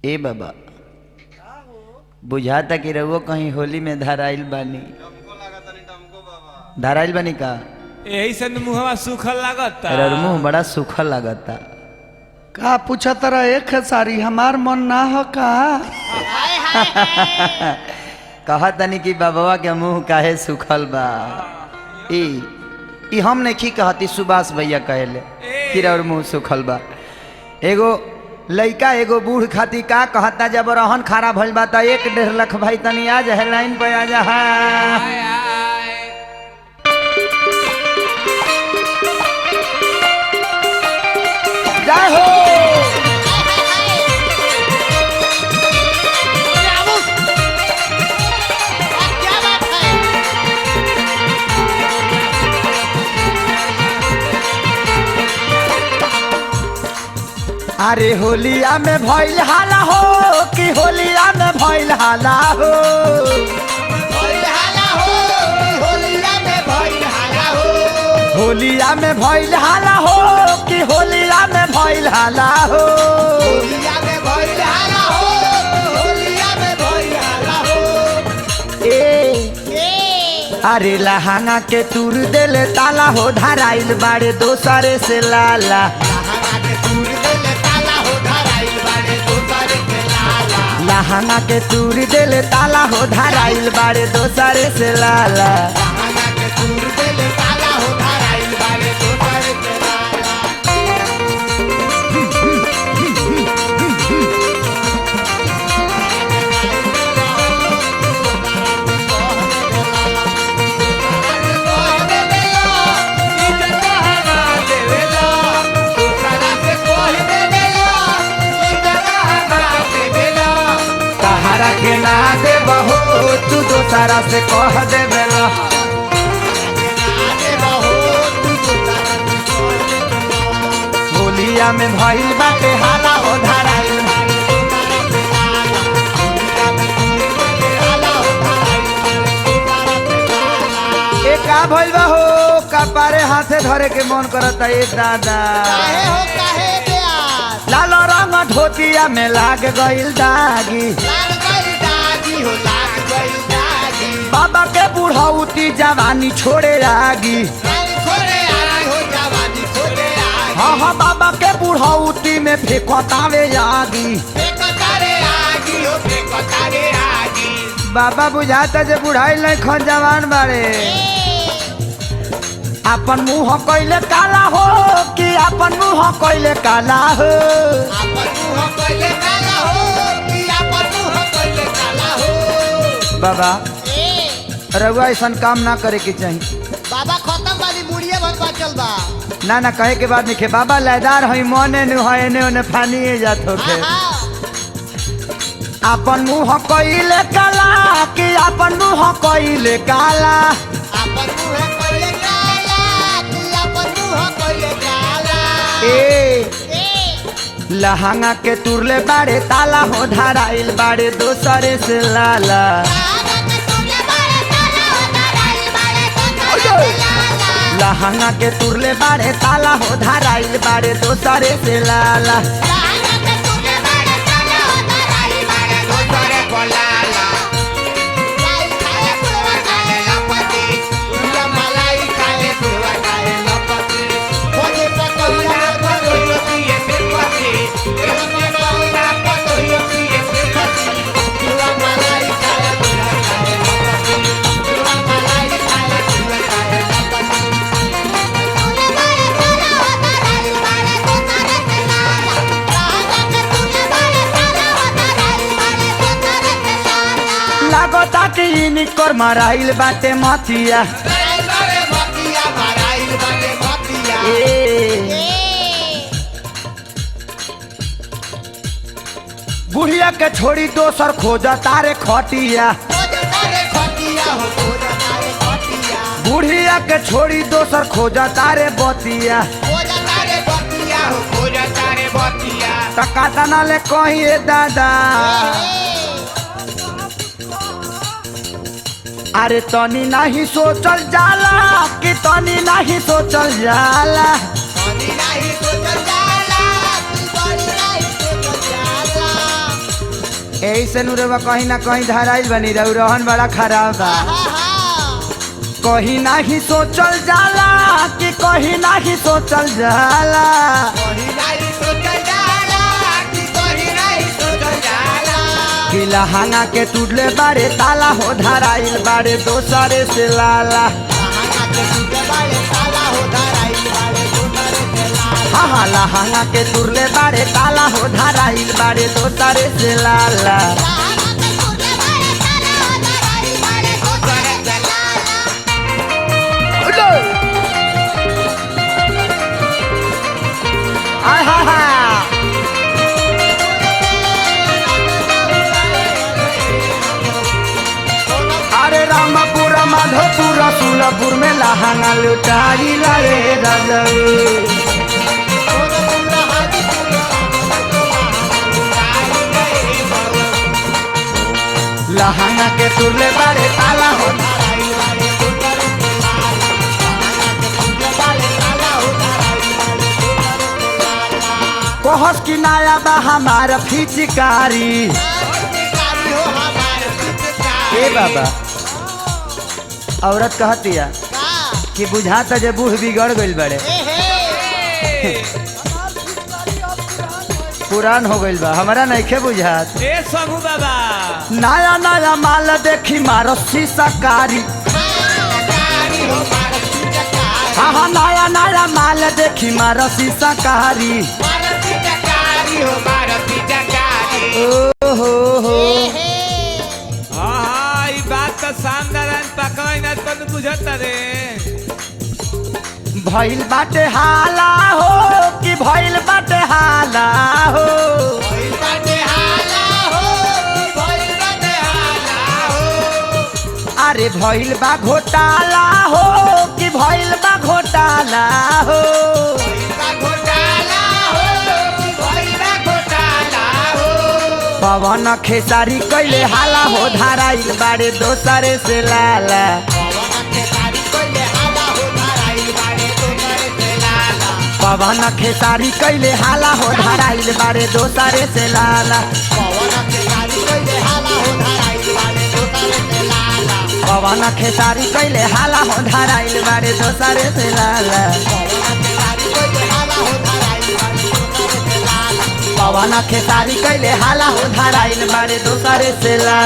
ए बाबा बुझाता कि रहुआ कहीं होली में धराइल बानी। धराइल बानी का यही से मुहवा सूखल लागता। अरे मुंह बड़ा सूखल लागता। का पूछा तरा एक सारी हमार मन ना हो का कहा तनी कि बाबा के मुंह काहे सूखल बा। ई हम नहीं कहती, सुभाष भैया कहले कि और मुंह सूखल बा। एगो लइका एगो बूढ़ खाती का कहता जब रहन खारा भइल बा त 1.5 लाख भाई तनी आ जा लाइन पे आ जा। जय हो अरे होलिया में भइल हाला हो कि होलिया में भइल हाला हो। होलिया में भइल हाला हो कि होलिया में भइल हाला हो। अरे लहंगा के तुर देले ताला हो धराइल बाड़े दोसरे से लाला। लहंगा के तुर देले ताला हो धराइल बाड़े दोसरे से लाला। के ना दे बहो तू दोसरा से कह दे बेला। होलिया में भइल बाटे हाला हो धराइल। ए का भइल बा हो कपारे हाथे धरे के मन करता ए दादा। लाल रंग धोतिया में लाग गइल दागी। बाबा के बुढ़ाउती जवानी छोड़े आगी। हाँ हाँ बाबा के बुढ़ाउती में फेंकतावे आगी। बाबा बुझाता जे बुढ़ाई नहीं खन जवान बारे। अपन मुँह कइले काला हो कि अपन मुँह कइले काला हो। बाबा रउआ ऐसा काम ना करे के चाहिए। बाबा खत्म वाली बुढ़िया भर बचल बा। ना ना कहे के बाद नहीं बाबा लयदार हई मने न है ने ओने फानी जात होके। अपन मुँह कइले काला कि अपन मुँह कइले काला। अपन मुँह कइले काला कि अपन मुँह कइले काला। लहंगा के तुरले बाड़े ताला हो धराइल बाड़े दोसरे से लाला। लहंगा के तुरले बाड़े ताला हो धराइल बाड़े दोसरे से लाला। लागता कि इनकर मराइल बाटे मतिया। बुढ़िया के छोड़ी दोसर खोजा तारे खटिया। बुढ़िया के छोड़ी दोसर खोजा तारे बतिया। टका ले कहीं दादा। अरे तनी नहीं सोचल जाला कि तनी नहीं सोचल जाला। यही से नुरवा कहीं ना कहीं धराइल बनी रहू रहन बड़ा खराब बा कहीं नहीं सोचल जाला कि कहीं नहीं सोचल जाला कि लहंगा के टूटले बारे ताला हो धराइल बारे दोसरे से लाला हाँ लहंगा के टूटले बारे ताला हो धराइल बारे दोसरे से लाला अरे रामपुर माधोपुर सुलपुर में लहंगा लुटाई रे रजऊ लहंगा के तुरले बारे ताला हो कोहस की नाया बा हमारा फिचकारी ए बाबा औरत कहतिया कि बुझाता जे बूढ़ बिगड़ गइल बड़े पुरान हो गइल बा हमारा नइखे बुझात ए सबू बाबा नया नया माल देखी मारो शीशाकारी हाँ नया नया माल देखी मारो शीशाकारी ओहो हो हाँ ई बात तो शानदार पकवाई ना तो बुझता रे भइल बाटे हाला हो कि भइल बाटे हाला हो अरे भइल बा घोटाला हो कि भइल बा घोटाला हो पवन खेसारी कैले हाला हो धराइल बारे दोसरे से लाला पवन खेसारी कैले हाला हो धराइल बारे दोसरे से लाला पवन खेसारी कैले हाला हो धराइल बारे दोसरे से लाला पवन खेसारी कैले हाला हो धराइल बारे दोसरे से लाला